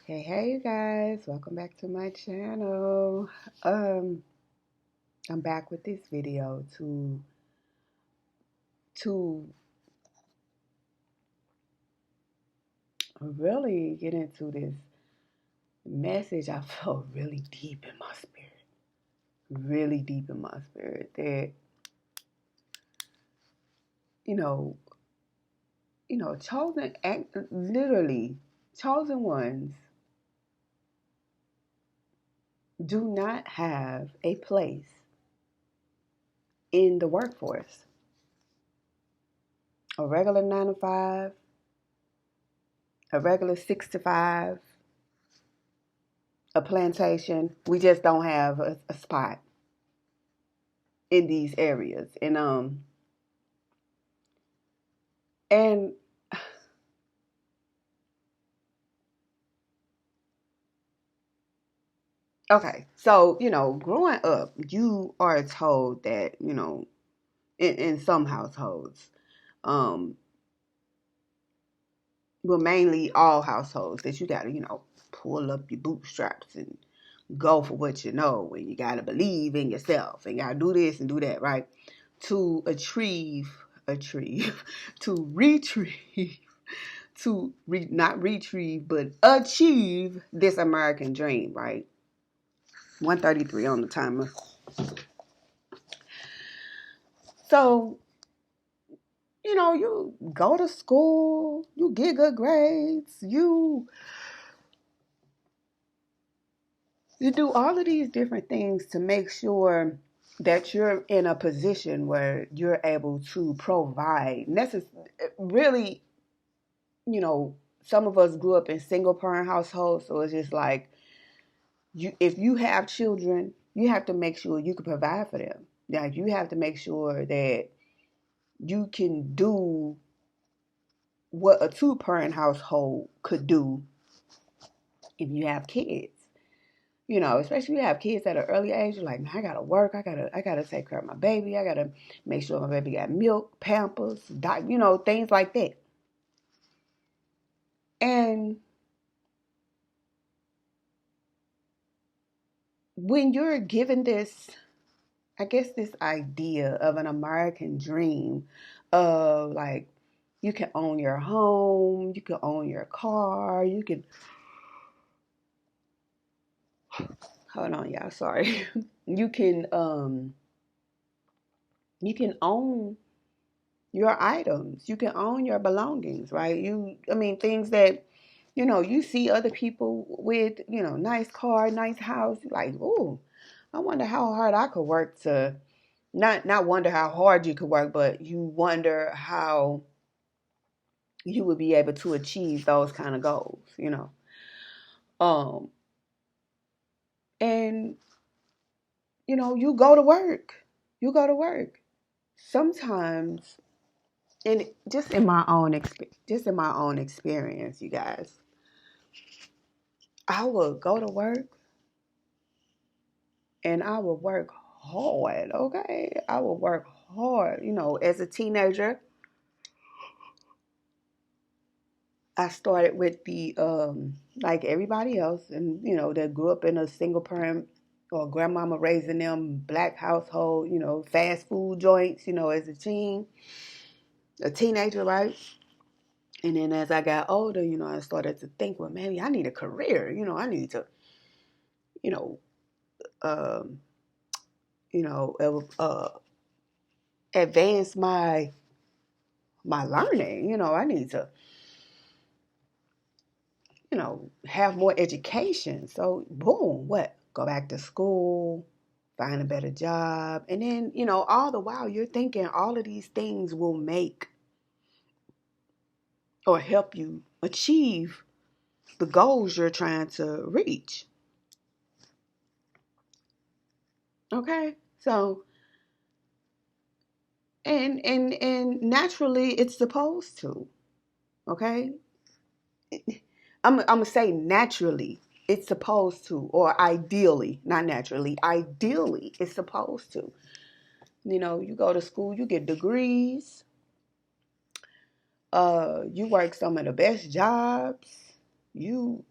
Hey, you guys, welcome back to my channel. Um, I'm back with this video to really get into this message I felt really deep in my spirit. Really deep in my spirit that, you know, literally chosen ones do not have a place in the workforce. A regular 9 to 5, a regular 6 to 5, a plantation. We just don't have a spot in these areas. And okay, so growing up, you are told that in some households, um, well, mainly all households, that you gotta pull up your bootstraps and go for what you know, and you gotta believe in yourself, and you gotta do this and do that, right? To achieve, to retrieve, not retrieve, but achieve this American dream, right? 133 on the timer. So, you go to school, you get good grades, you do all of these different things to make sure that you're in a position where you're able to provide. Really, some of us grew up in single parent households, so it's just like if you have children, you have to make sure you can provide for them. Like you have to make sure that you can do what a two-parent household could do if you have kids. Especially if you have kids at an early age, you're like, man, I gotta work, I gotta take care of my baby, I gotta make sure my baby got milk, pampers, things like that. And when you're given this, I guess this idea of an American dream of like you can own your home, you can own your car, you can hold on, y'all, sorry. you can um you can own your items. You can own your belongings, right? Things that, you see other people with, nice car, nice house. You're like, oh, I wonder how hard I could work to, not wonder how hard you could work, but you wonder how you would be able to achieve those kind of goals. Um, and, you go to work. You go to work. Sometimes, and just in my own experience, you guys, I would go to work and I would work hard, okay? I would work hard. As a teenager, I started with the like everybody else, and that grew up in a single parent or grandmama raising them black household, fast food joints, as a teenager, right? And then as I got older, I started to think, well, maybe I need a career. I need to, you know, um, you know, advance my learning. I need to, have more education. So boom, what? Go back to school, find a better job. And then, all the while you're thinking all of these things will make or help you achieve the goals you're trying to reach. Okay? So and naturally it's supposed to. Okay? I'm gonna say naturally it's supposed to, or ideally, not naturally, ideally it's supposed to. You go to school, you get degrees, you work some of the best jobs, you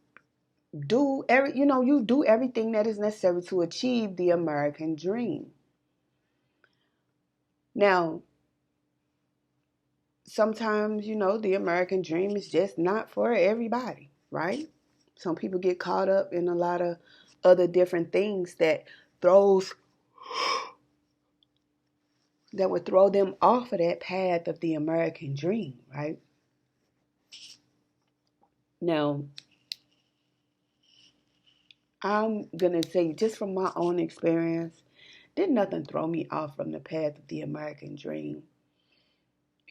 you do everything that is necessary to achieve the American dream. Now, sometimes, the American dream is just not for everybody, right? Some people get caught up in a lot of other different things throws that would throw them off of that path of the American dream, right? Now, I'm gonna say, just from my own experience, did nothing throw me off from the path of the American dream.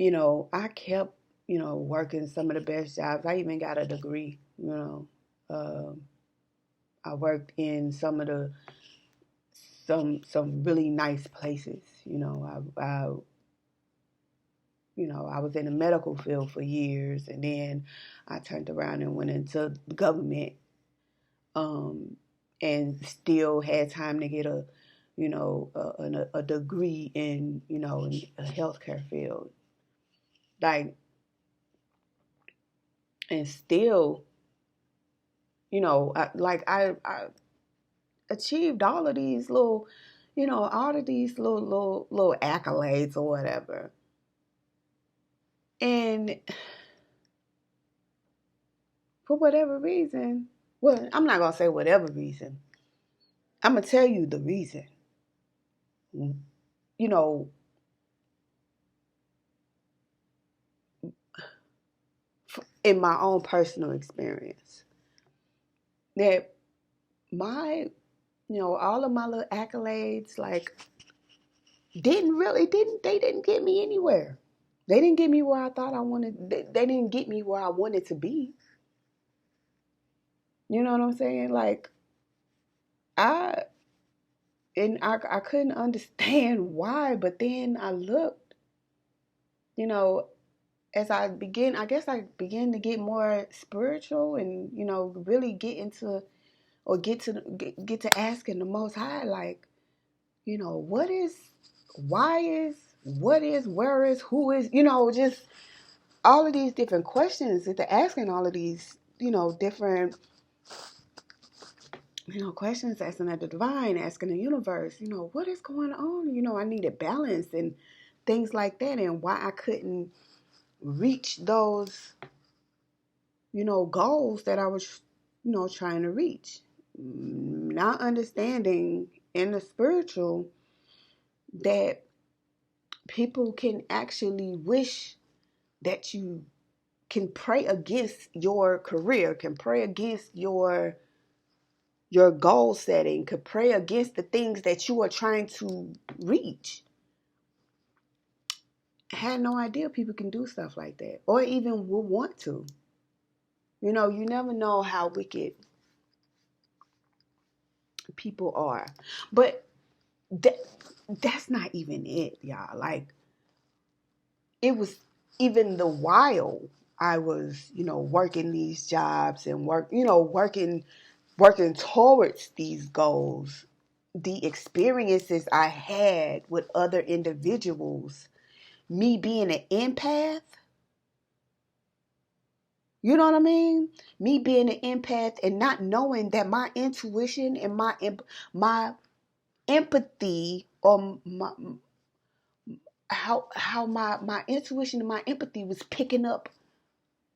I kept, working some of the best jobs. I even got a degree, Um, I worked in some really nice places. I was in the medical field for years, and then I turned around and went into the government, um, and still had time to get a degree in a healthcare field, like, and still, I achieved all of these little accolades or whatever, and for whatever reason, well, I'm not gonna say whatever reason. I'm gonna tell you the reason. You know, in my own personal experience, that my, all of my little accolades, like, didn't get me anywhere. They didn't get me where I thought I wanted. They didn't get me where I wanted to be. You know what I'm saying? Like, I I couldn't understand why, but then I looked, you know, as I guess I began to get more spiritual and, really get into or get to asking the Most High, like, what is, why is, what is, where is, who is, just all of these different questions that they're asking, all of these, different, questions, asking at the divine, asking the universe, what is going on? I needed balance and things like that, and why I couldn't reach those, goals that I was, trying to reach. Not understanding in the spiritual that people can actually wish that you can pray against your career, can pray against your goal setting, could pray against the things that you are trying to reach. I had no idea people can do stuff like that, or even would want to. You never know how wicked people are. But that, that's not even it, y'all. Like, it was even the while I was, working these jobs and working towards these goals, the experiences I had with other individuals, me being an empath, you know what I mean? Me being an empath and not knowing that my intuition and my empathy, or how my intuition and my empathy was picking up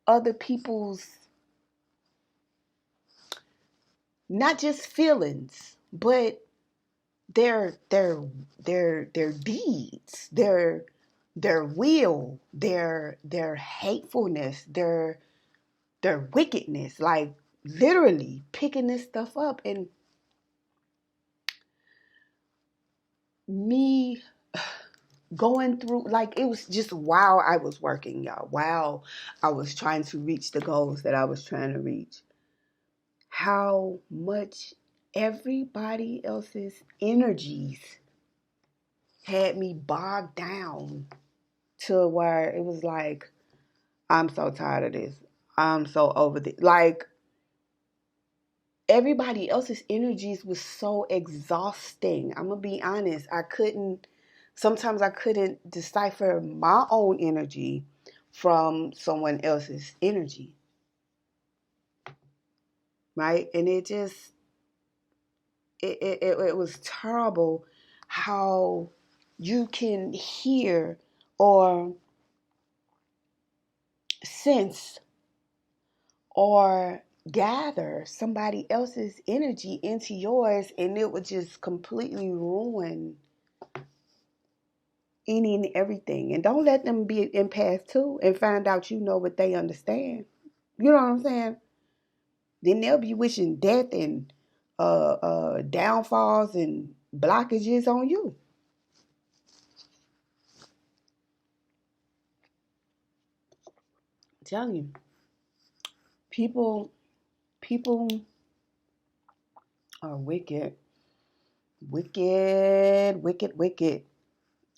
other people's, not just feelings, but their deeds, their will, their hatefulness, their wickedness, like, literally picking this stuff up. And me going through, like, it was just while I was working, y'all, while I was trying to reach the goals that I was trying to reach, how much everybody else's energies had me bogged down to where it was like, I'm so tired of this. I'm so over this. Like, everybody else's energies was so exhausting. I'm going to be honest. Sometimes I couldn't decipher my own energy from someone else's energy. right? And it was terrible how you can hear or sense or gather somebody else's energy into yours, and it would just completely ruin any and everything. And don't let them be an empath too and find out you know what they understand. You know what I'm saying? Then they'll be wishing death and downfalls and blockages on you. I'm telling you, people people are wicked, wicked, wicked, wicked.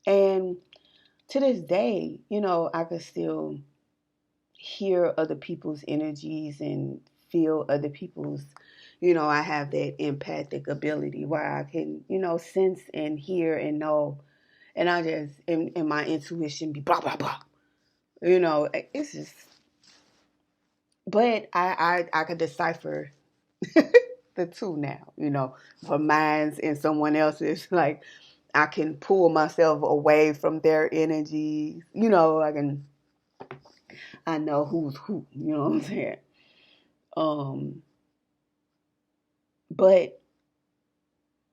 And to this day, I can still hear other people's energies and feel other people's, I have that empathic ability where I can, sense and hear and know. And I just, in my intuition, be blah, blah, blah. It's just, but I could decipher the two now, from mine's and someone else's. Like, I can pull myself away from their energy. I know who's who, you know what I'm saying? Um, but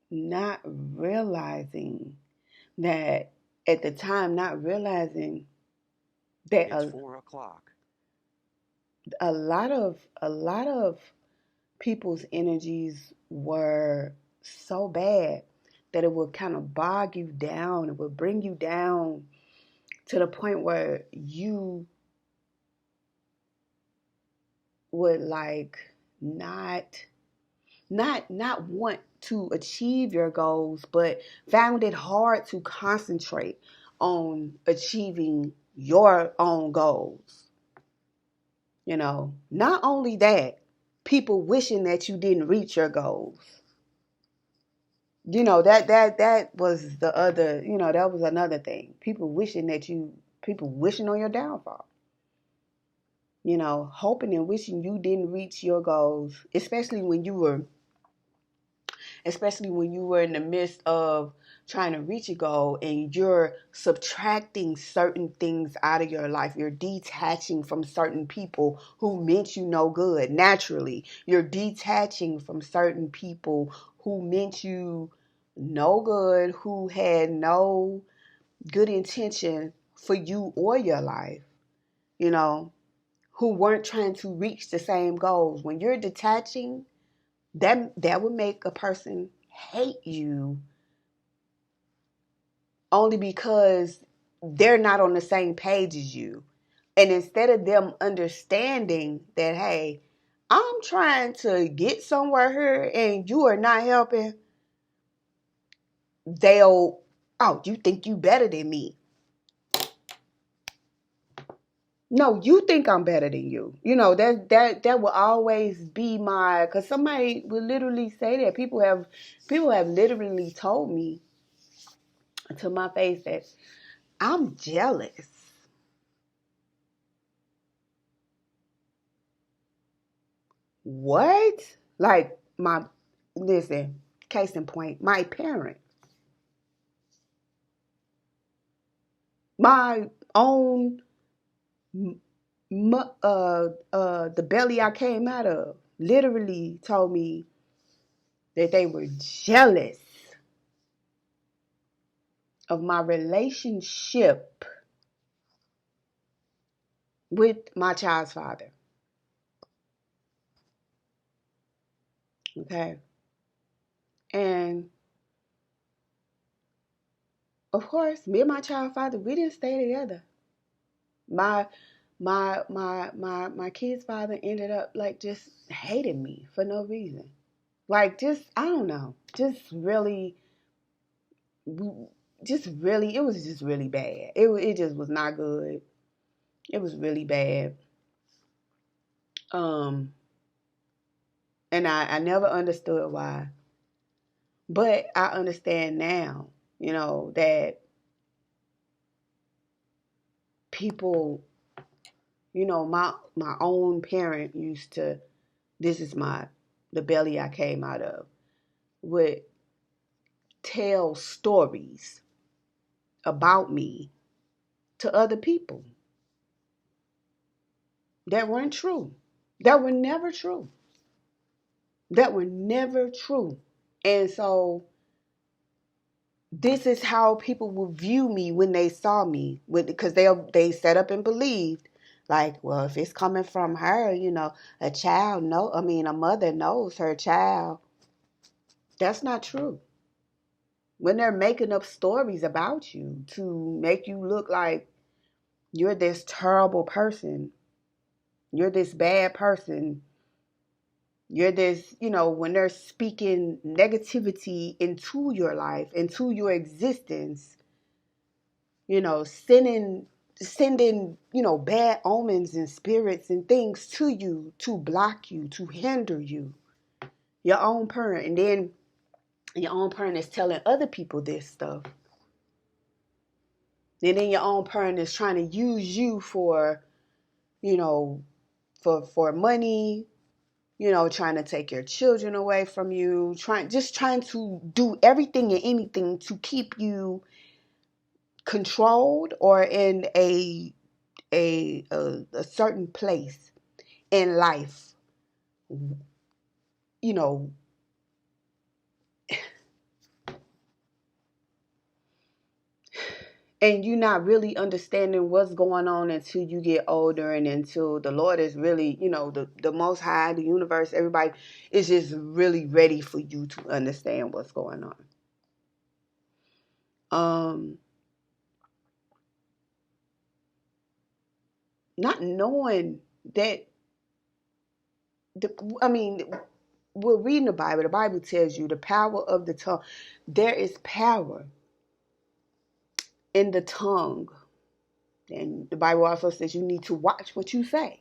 not realizing that at the time, not realizing that It's 4 o'clock. a lot of people's energies were so bad that it would kind of bog you down. It would bring you down to the point where you would like not want to achieve your goals, but found it hard to concentrate on achieving your own goals. Not only that, people wishing that you didn't reach your goals. That was the other, that was another thing. People wishing on your downfall. Hoping and wishing you didn't reach your goals, especially when you were in the midst of trying to reach a goal and you're subtracting certain things out of your life. You're detaching from certain people who meant you no good. Naturally, you're detaching from certain people who meant you no good, who had no good intention for you or your life, you know, who weren't trying to reach the same goals. When you're detaching, that would make a person hate you only because they're not on the same page as you. And instead of them understanding that, hey, I'm trying to get somewhere here and you are not helping, they'll, oh, you think you better than me. No, you think I'm better than you. That will always be my, because somebody will literally say that. People have literally told me to my face that I'm jealous. What? Like listen, case in point, my parents, my own, the belly I came out of, literally told me that they were jealous of my relationship with my child's father. Okay. And of course, me and my child's father, we didn't stay together. My my kid's father ended up like just hating me for no reason. Like, just, I don't know, it was just really bad. It just was not good. It was really bad. Um, and I never understood why, but I understand now. That people, my own parent used to. This is my the belly I came out of, would tell stories about me to other people that weren't true, that were never true, that were never true. And so this is how people will view me when they saw me, because they set up and believed, like, well, if it's coming from her, a mother knows her child. That's not true. When they're making up stories about you to make you look like you're this terrible person, you're this bad person, you're this, when they're speaking negativity into your life, into your existence, sending, bad omens and spirits and things to you to block you, to hinder you, your own parent. And then your own parent is telling other people this stuff. And then your own parent is trying to use you for, for money, trying to take your children away from you, trying to do everything and anything to keep you controlled or in a certain place in life, you know, and you're not really understanding what's going on until you get older, and until the Lord is really, the Most High, the universe, everybody is just really ready for you to understand what's going on. Not knowing that, we're reading the Bible. The Bible tells you the power of the tongue. There is power in the tongue. And the Bible also says you need to watch what you say.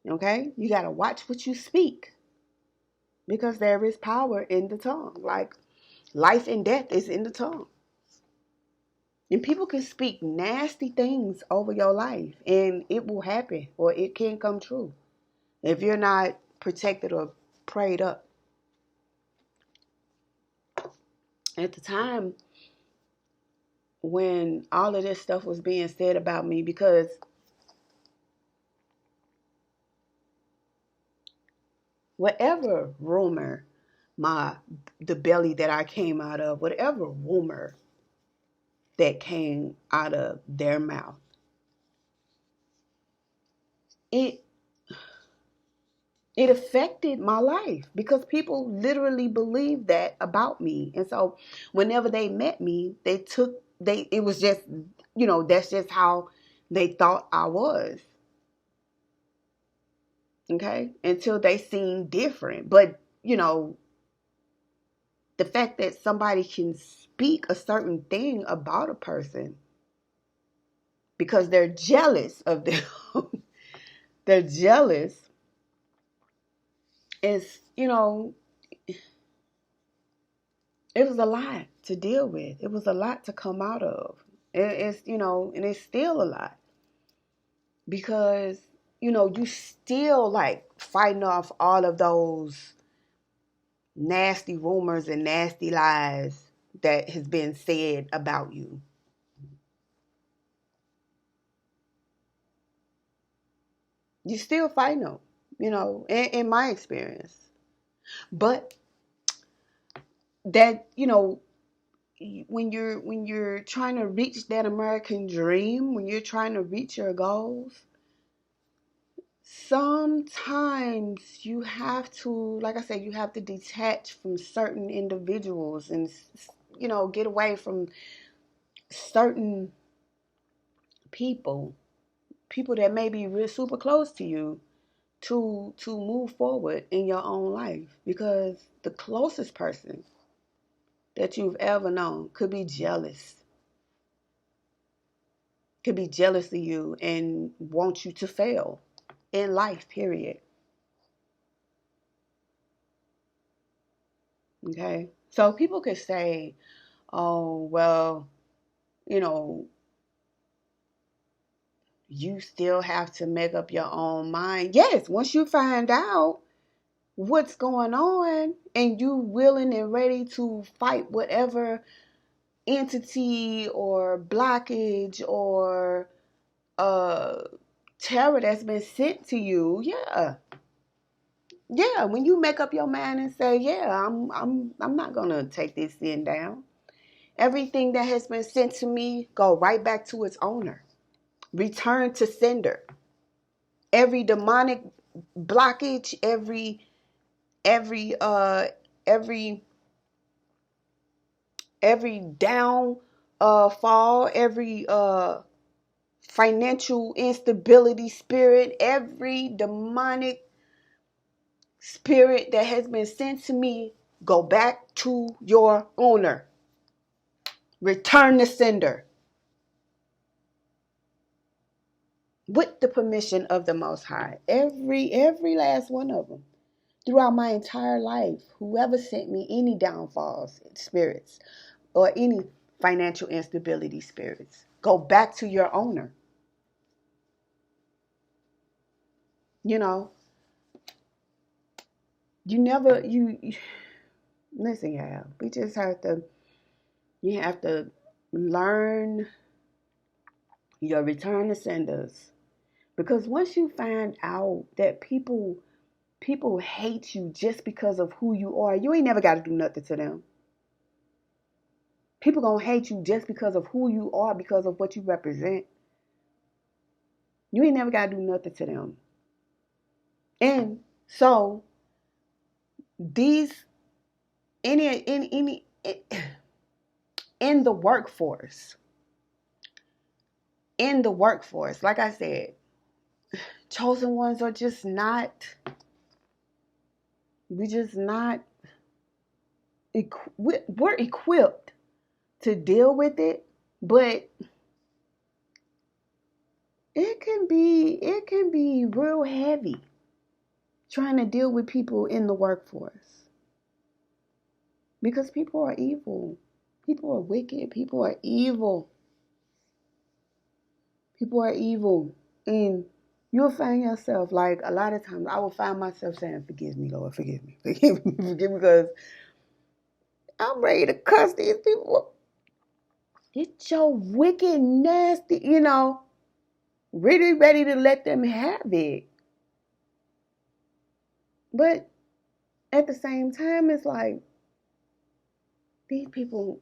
Okay? You got to watch what you speak, because there is power in the tongue. Like, life and death is in the tongue. And people can speak nasty things over your life, and it will happen, or it can come true if you're not protected or prayed up. At the time when all of this stuff was being said about me, because whatever rumor the belly that I came out of, whatever rumor that came out of their mouth, it affected my life, because people literally believed that about me. And so whenever they met me, it was just, that's just how they thought I was. Okay? Until they seen different. But, the fact that somebody can speak a certain thing about a person because they're jealous of them, they're jealous, is, it was a lot to deal with. It was a lot to come out of. It's, and it's still a lot, because, you still like fighting off all of those nasty rumors and nasty lies that has been said about you. You still fighting them, in my experience. But that, when you're trying to reach that American dream, when you're trying to reach your goals, sometimes you have to, like I said, you have to detach from certain individuals and, get away from certain people that may be real super close to you, to move forward in your own life, because the closest person that you've ever known could be jealous of you and want you to fail in life, period. Okay? So people could say, oh, well, you still have to make up your own mind. Yes, once you find out, what's going on, and you willing and ready to fight whatever entity or blockage or uh terror that's been sent to you. Yeah, when you make up your mind and say, yeah, I'm not gonna take this sin down. Everything that has been sent to me, go right back to its owner. Return to sender. Every demonic blockage, every every every down fall, every financial instability spirit, every demonic spirit that has been sent to me, go back to your owner. Return the sender. With the permission of the Most High. Every last one of them. Throughout my entire life, whoever sent me any downfalls, spirits, or any financial instability spirits, go back to your owner. You know, you listen, y'all. We just you have to learn your return to senders. Because once you find out that people hate you just because of who you are, you ain't never got to do nothing to them. People gonna hate you just because of who you are, because of what you represent. You ain't never got to do nothing to them. And so these any in the workforce, like I said, chosen ones are just not. We just not. We're equipped to deal with it, but it can be real heavy trying to deal with people in the workforce, because people are evil. People are wicked. People are evil. People are evil. And you'll find yourself, like, a lot of times I will find myself saying, forgive me, Lord, forgive me. Forgive me, forgive me, because I'm ready to cuss these people. Get your wicked, nasty, really ready to let them have it. But at the same time, it's like, these people,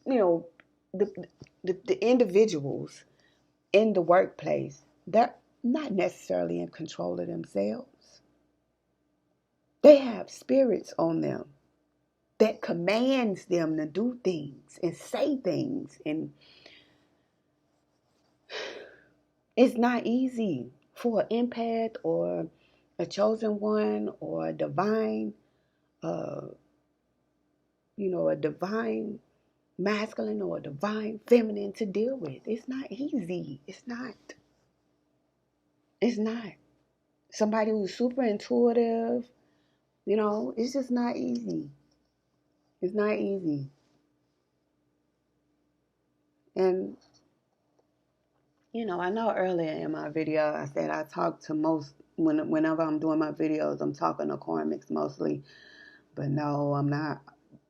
the, the individuals in the workplace, they're not necessarily in control of themselves. They have spirits on them that commands them to do things and say things. And it's not easy for an empath or a chosen one or a divine, a divine masculine or a divine feminine to deal with. It's not easy. It's not. It's not. Somebody who's super intuitive, it's just not easy. It's not easy. And, I know earlier in my video I said I talk to whenever I'm doing my videos, I'm talking to karmics mostly. But no, I'm not.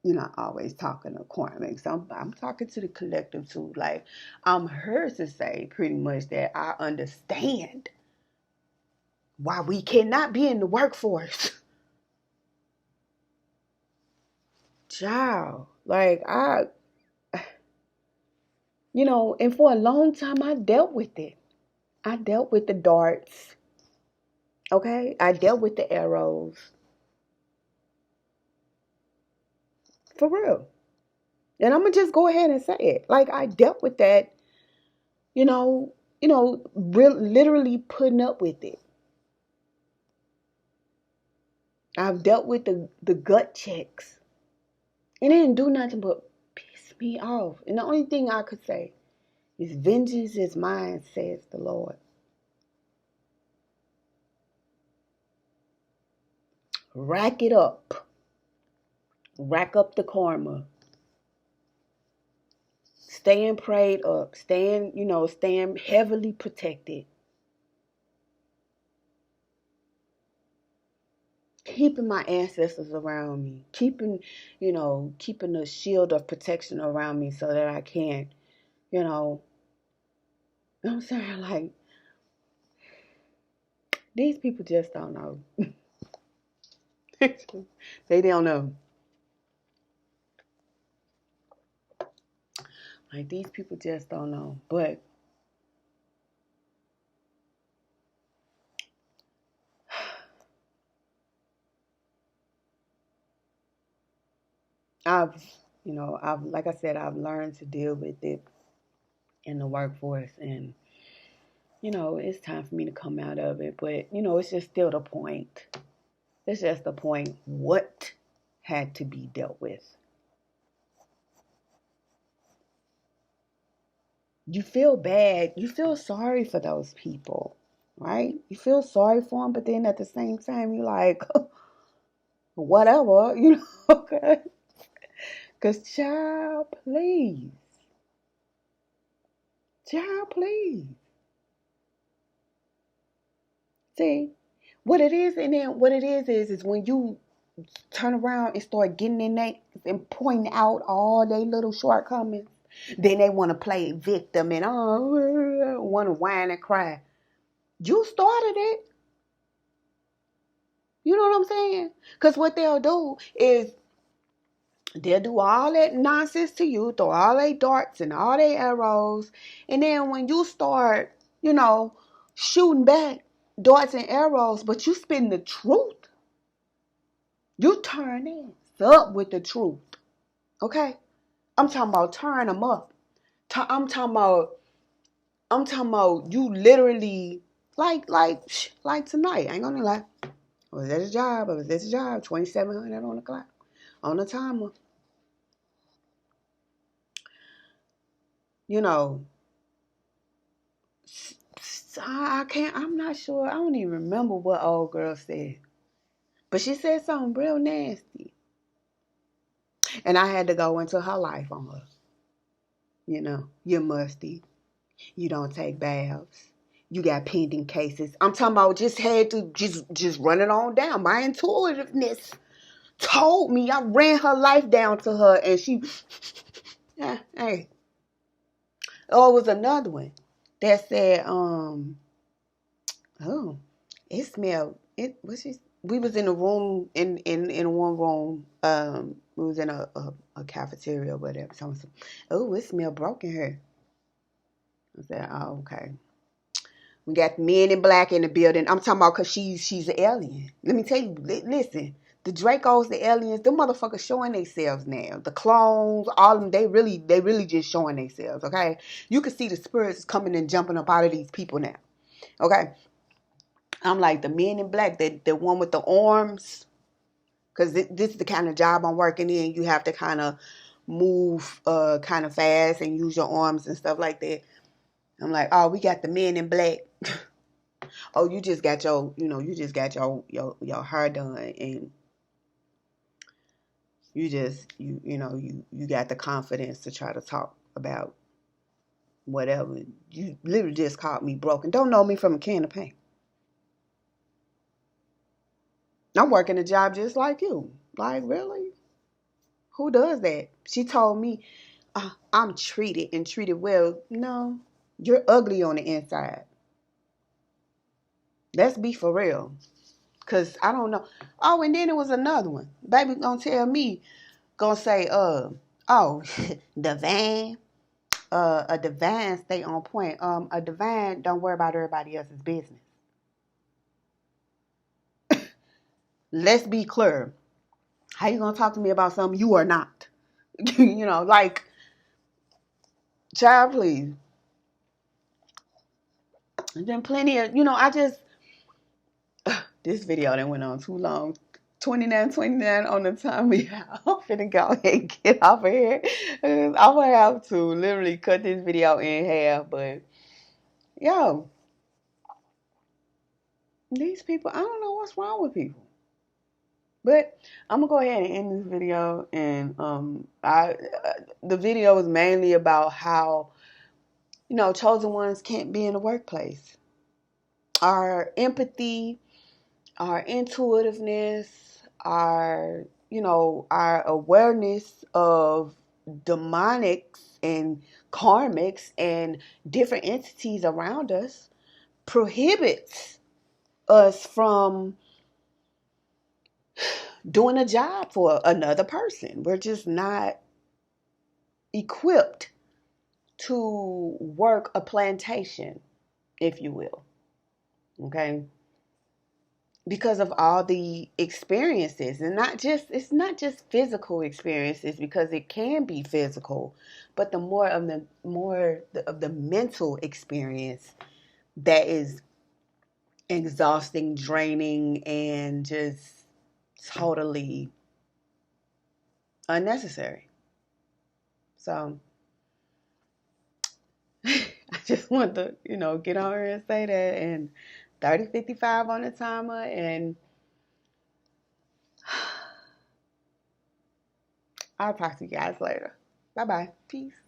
You're not always talking to karmics. I'm talking to the collective too. Like, I'm here to say pretty much that I understand why we cannot be in the workforce. Child. Like, and for a long time I dealt with it. I dealt with the darts. Okay? I dealt with the arrows. For real. And I'm going to just go ahead and say it. Like, I dealt with that, literally putting up with it. I've dealt with the gut checks. And it didn't do nothing but piss me off. And the only thing I could say is, vengeance is mine, says the Lord. Rack it up. Rack up the karma. Staying prayed up. Staying heavily protected. keeping my ancestors around me, keeping a shield of protection around me so that I can't, you know what I'm saying? Like, these people just don't know. They don't know. Like, these people just don't know. But I've like I said, I've learned to deal with it in the workforce, and it's time for me to come out of it. But it's just still the point. It's just the point. What had to be dealt with? You feel bad. You feel sorry for those people, right? You feel sorry for them, but then at the same time, you're like, whatever, okay? Because, child, please. See, what it is, and then what it is when you turn around and start getting in there and pointing out all their little shortcomings, then they want to play victim and want to whine and cry. You started it. You know what I'm saying? Because what they'll do is they'll do all that nonsense to you, throw all their darts and all their arrows, and then when you start, shooting back darts and arrows, but you spin the truth, you turn in up with the truth. Okay? I'm talking about turn them up. I'm talking about you literally like tonight. I ain't gonna lie. I was at a job. 2,700 on the clock, on the timer. I can't. I'm not sure. I don't even remember what old girl said, but she said something real nasty, and I had to go into her life on her. You're musty. You don't take baths. You got pending cases. I'm talking about just had to just run it on down. My intuitiveness told me. I ran her life down to her, and she, yeah, hey. Oh, it was another one that said, oh, it smelled. It was just. We was in a room in one room. We was in a cafeteria or whatever. Someone said, "Oh, it smelled broken here." I said, "Oh, okay." We got Men in Black in the building. I'm talking about because she's an alien. Let me tell you. Listen, the Dracos, the aliens, them motherfuckers showing themselves now. The clones, all of them, they really just showing themselves. Okay, you can see the spirits coming and jumping up out of these people now. Okay, I'm like the Men in Black, the one with the arms, because this is the kind of job I'm working in. You have to kind of move kind of fast and use your arms and stuff like that. I'm like, oh, we got the Men in Black. Oh, you just got your hair done, and you got the confidence to try to talk about whatever. You literally just called me broken. Don't know me from a can of paint. I'm working a job just like you. Like, really? Who does that? She told me, I'm treated and treated well. No, you're ugly on the inside. Let's be for real. Because I don't know. Oh, and then it was another one. Baby gonna tell me, gonna say, oh, divine, a divine stay on point. A divine don't worry about everybody else's business. Let's be clear. How you gonna talk to me about something you are not? Like, child, please. There's been plenty of, I just, this video that went on too long. 29 on the time we have. I'm finna go ahead and get off of here. I'm gonna have to literally cut this video in half, but yo, these people, I don't know what's wrong with people. But I'm gonna go ahead and end this video, and the video is mainly about how chosen ones can't be in the workplace. Our empathy, our intuitiveness, our awareness of demonics and karmics and different entities around us prohibits us from doing a job for another person. We're just not equipped to work a plantation, if you will. Okay? Because of all the experiences, and it's not just physical experiences, because it can be physical, but the more of the mental experience that is exhausting, draining, and just totally unnecessary. So I just want to, get on here and say that. And 30:55 on the timer. And I'll talk to you guys later. Bye bye. Peace.